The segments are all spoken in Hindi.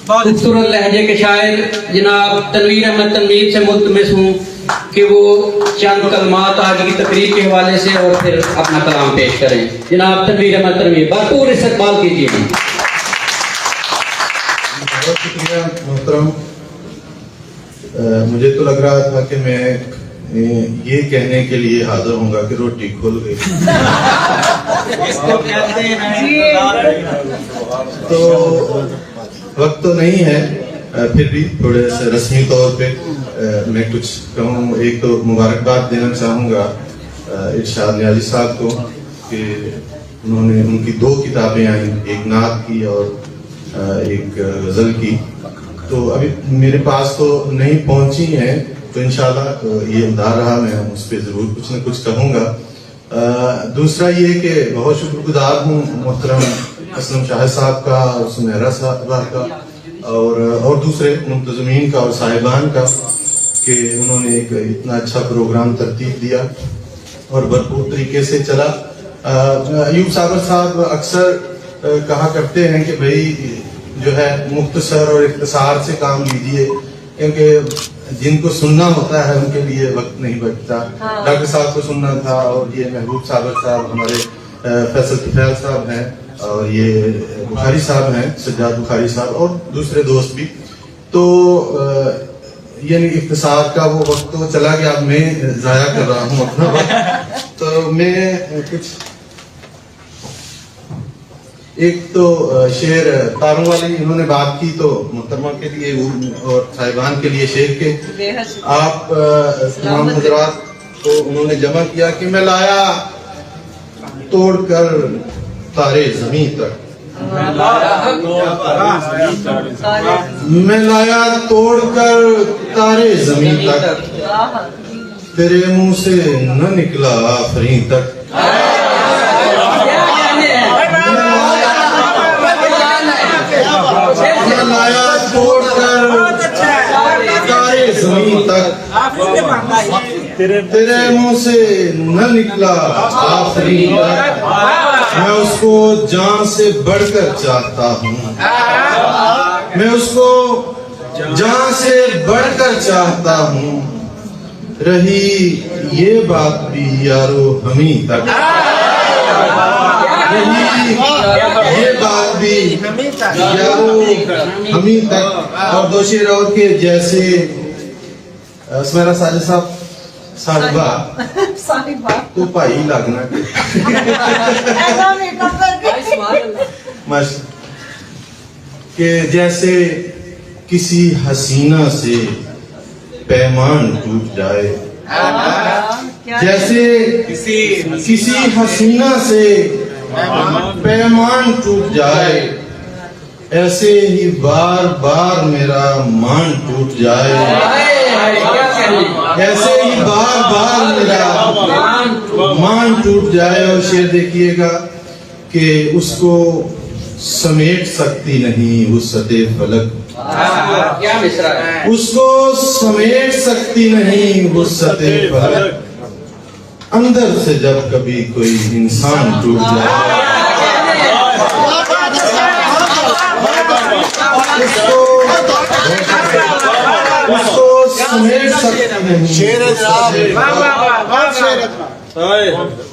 खूबसूरत लहजे के शायर जनाब तनवीर अहमद तनवीर से मुल्तमिस हूँ कि वो चंद कलमात आज की तकरीर के हवाले से और फिर अपना कलाम पेश करें। जनाब तनवीर अहमद तनवीर भरपूर इस्तकबाल कीजिए। बहुत शुक्रिया मोहतरम। मुझे तो लग रहा था कि मैं ये कहने के लिए हाजिर होऊंगा कि रोटी खुल गई। तो वक्त तो नहीं है, फिर भी थोड़े से रस्मी तौर पे मैं कुछ कहूँ। एक तो मुबारकबाद देना चाहूँगा इरशाद नियाज़ी साहब को कि उन्होंने उनकी 2 किताबें आई, एक नात की और एक गज़ल की, तो अभी मेरे पास तो नहीं पहुंची हैं, तो इंशाल्लाह ये उधार रहा, मैं उस पर जरूर कुछ न कुछ कहूँगा। दूसरा ये कि बहुत शुक्रगुजार हूँ मोहतरम असलम शाह साहब का और सुनहरा साहबा का और दूसरे मुंतज़मीन का और साहिबान का कि उन्होंने एक इतना अच्छा प्रोग्राम तरतीब दिया और भरपूर तरीके से चला। अयूब साबर साहब अक्सर कहा करते हैं कि भाई जो है मुख्तसर और इख्तिसार से काम लीजिए, क्योंकि जिनको सुनना होता है उनके लिए वक्त नहीं बचता। डॉक्टर साहब को सुनना था और ये महबूब साबर साहब, हमारे फैसल तुफैल साहब हैं और ये बुखारी साहब हैं, सज्जाद बुखारी साहब और दूसरे दोस्त भी। तो यानी इख्तिसार का वो वक्त तो चला गया, अब मैं जाया कर रहा हूँ अपना वक्त। तो मैं कुछ एक तो शेर तारों वाली इन्होंने बात की, तो मोहतरमा के लिए और साहिबान के लिए शेर के आप तमाम हजरात को उन्होंने जमा किया कि मैं लाया तोड़कर तारे ज़मीं तक, मैं लाया तोड़कर तारे ज़मीं तक, तेरे मुंह से न निकला आफरीं तक। लाया तोड़कर तारे ज़मीं तक, तेरे मुंह से न निकला आखिरी तक। मैं उसको जान से बढ़कर चाहता हूँ, मैं उसको जान से बढ़कर चाहता हूँ, रही ये बात भी यारो हमी तक, ये बात भी यारो हमी तक। और 2 शेर और के जैसे सुनहरा साहब साहिबा तो भाई लगना के जैसे किसी हसीना से पैमान टूट जाए, जैसे किसी हसीना से पैमान टूट जाए, ऐसे ही बार बार मेरा मान टूट जाए, ऐसे ही बार बार मेरा मान टूट जाए। और शेर देखिएगा कि उसको समेट सकती नहीं वुसअते फलक, क्या मिसरा है? उसको समेट सकती नहीं वुसअते फलक, अंदर से जब कभी कोई इंसान टूट जाए, उसको समेट सकती नहीं,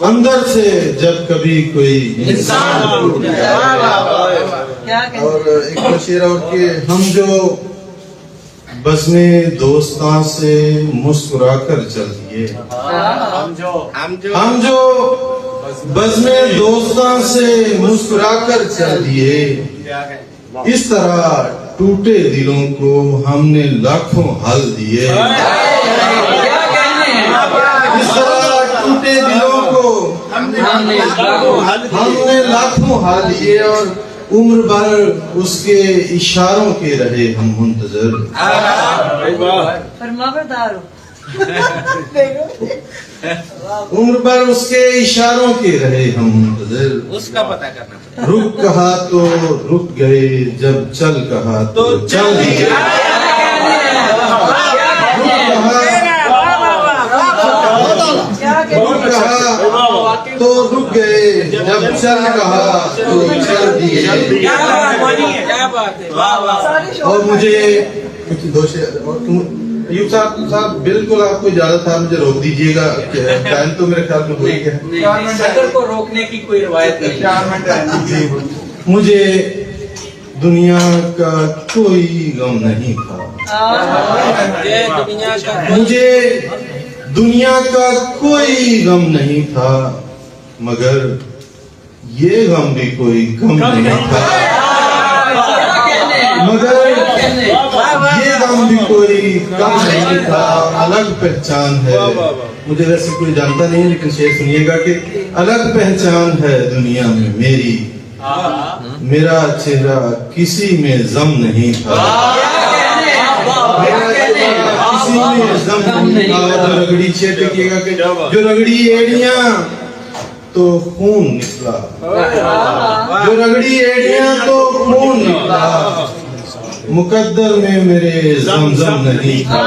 अंदर से जब कभी कोई इंसान टूट जाए। और एक शेर और के हम जो बज़्मे दोस्तां से मुस्कुरा कर चल दिए, हम जो बज़्मे दोस्तां से मुस्कुरा कर चल दिए, इस तरह टूटे दिलों को हमने लाखों हल दिए, इस तरह टूटे दिलों को हमने लाखों हल दिए। और उम्र भर उसके इशारों के रहे हम मुंतजर, फरमाबरदार हो। उम्र भर उसके इशारों के रहे हम मुंतजर, उसका पता करना। रुक कहा तो रुक गए, जब चल कहा तो चल दिए, रुक कहा तो रुक गए, जब चल कहा तो चल दिए। क्या बात है, वाह वाह। और मुझे कुछ दो शेर और तुम अयूब साहब बिल्कुल आपको इजाजत था, मुझे रोक दीजिएगा, टाइम तो मेरे ख्याल में हो ही गया। नहीं, सदर को रोकने की कोई रिवायत नहीं। मुझे दुनिया का कोई गम नहीं था, ये दुनिया का मुझे दुनिया का कोई गम नहीं था, मगर ये गम भी कोई गम नहीं था, मगर ये गम भी कोई गम नहीं था। अलग पहचान है, मुझे वैसे कोई जानता नहीं, लेकिन शेर सुनिएगा कि अलग पहचान है दुनिया में मेरी, मेरा चेहरा किसी में जम नहीं था, मेरा चेहरा किसी में जम नहीं था। जो रगड़ी शेर देखिएगा कि जो रगड़ी एड़ियां तो खून निकला, जो रगड़ी एड़ियां तो खून निकला, मुकद्दर में मेरे जमजम नहीं था,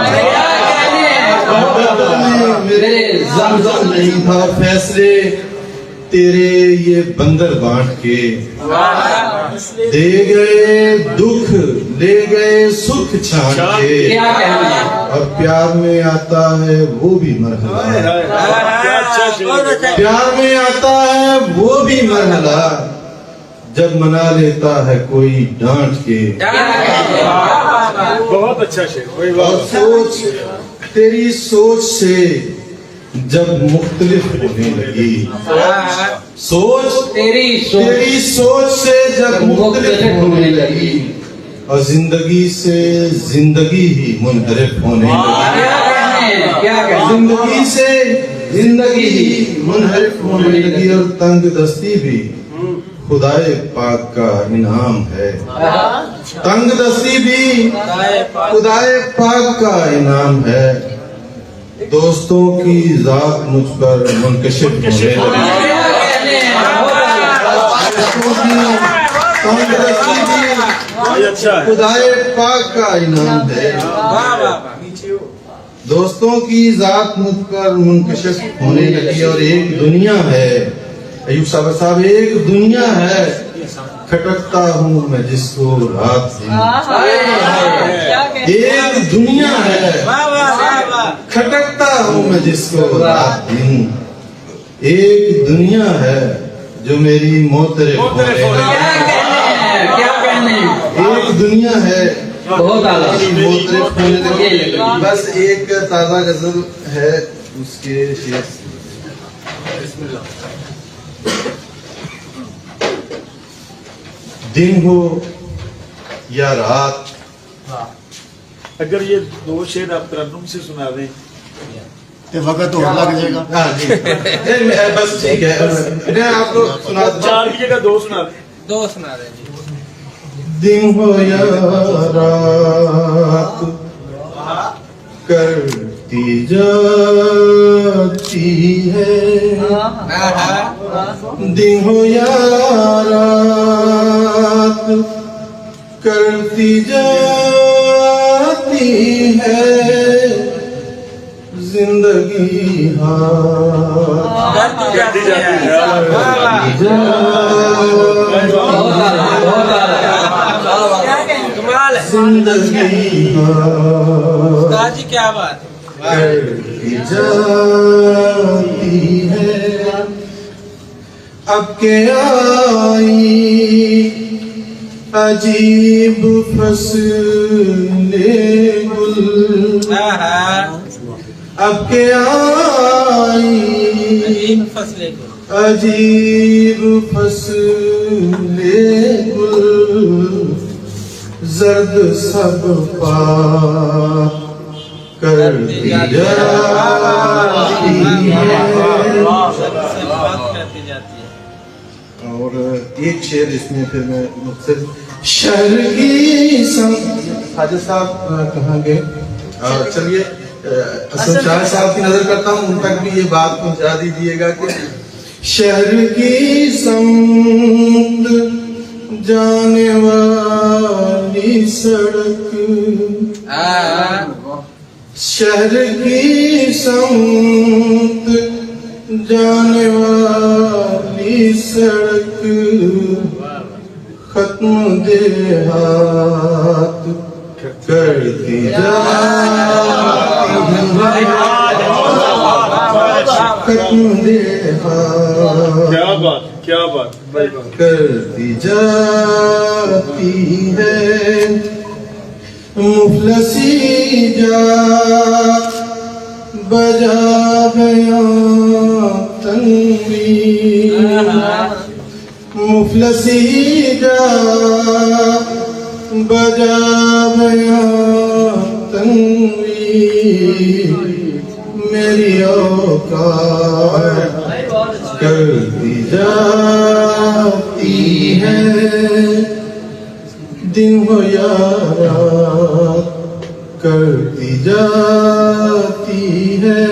मुकद्दर में मेरे जमजम नहीं था। फैसले तेरे ये बंदर बांट के दे गए दुख ले गए सुख छान के, क्या कहना है? और प्यार में आता है वो भी मरहला, प्यार में आता है वो भी मरहला, जब मना लेता है कोई डांट के। बहुत अच्छा शेर, कोई और बात सोच तेरी सोच से जब मुख्तलिफ होने लगी, सोच तेरी सोच से जब मुख्तलिफ होने लगी, और जिंदगी से जिंदगी ही मुनहरिफ होने लगी, क्या कहने? जिंदगी से जिंदगी ही मुनहरिफ होने लगी, और तंग दस्ती भी खुदाए पाक का इनाम है, तंग दस्ती भी खुदाए पाक का इनाम है। दोस्तों की जात मुझ पर मुनकशिफ होने लगी, दोस्तों की तंग दस्ती भी अच्छा है। खुदाए पाक का इनाम है। दोस्तों की जात मुझ पर मुनकशिफ होने लगी, और एक दुनिया है अयूब साहब, एक दुनिया है, खटकता हूँ मैं जिसको रात दिन, एक दुनिया है, खटकता हूँ मैं जिसको रात दिन, एक दुनिया है जो मेरी मोहतरफ होने लगी, क्या कहने? एक दुनिया है बहुत आला। मेरी मोहतरफ होने लगी। बस एक ताजा गजल है उसके शेर। दिन हो या रात, अगर ये दो शेर आप तरन्नुम से सुना दें ते वक्त और लग जाएगा। हाँ जी, बस ठीक है, मैं आपको सुना दूं। चार की जगह दो सुना दें। दो सुना दे जी। दिन हो या रात करती जाती है, दिन हो या रात करती जाती है, जिंदगी करती जाती है। कमाल है जिंदगी जी, क्या बात है। करती जाती है। अब के आई अजीब फसले गुल, अब के आई फसले को अजीब फसले गुल, जर्द सब पा करती जाती है। और एक शेर इसमें फिर मैं मुझसे शहर की हाजिर साहब कहाँ गए? चलिए असद शाह साहब की नजर करता हूँ, उन तक भी ये बात पहुंचा दीजिएगा कि शहर की समत जाने वाली सड़क, शहर की समत जाने वाली सड़क खत्म देहात करती जाती खत्म देहात क्या बात भाई बात करती जाती है मुफलसी जा बजा गया तनवीर मुफलसी जा बजा गया तनवीर मेरी औकात करती जाती है दिन हो या रात करती जाती है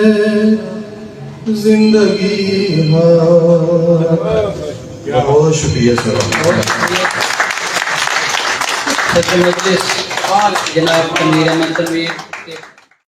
जिंदगी बहुत शुक्रिया सर सदर मजलिस जनाब तनवीर अहमद तनवीर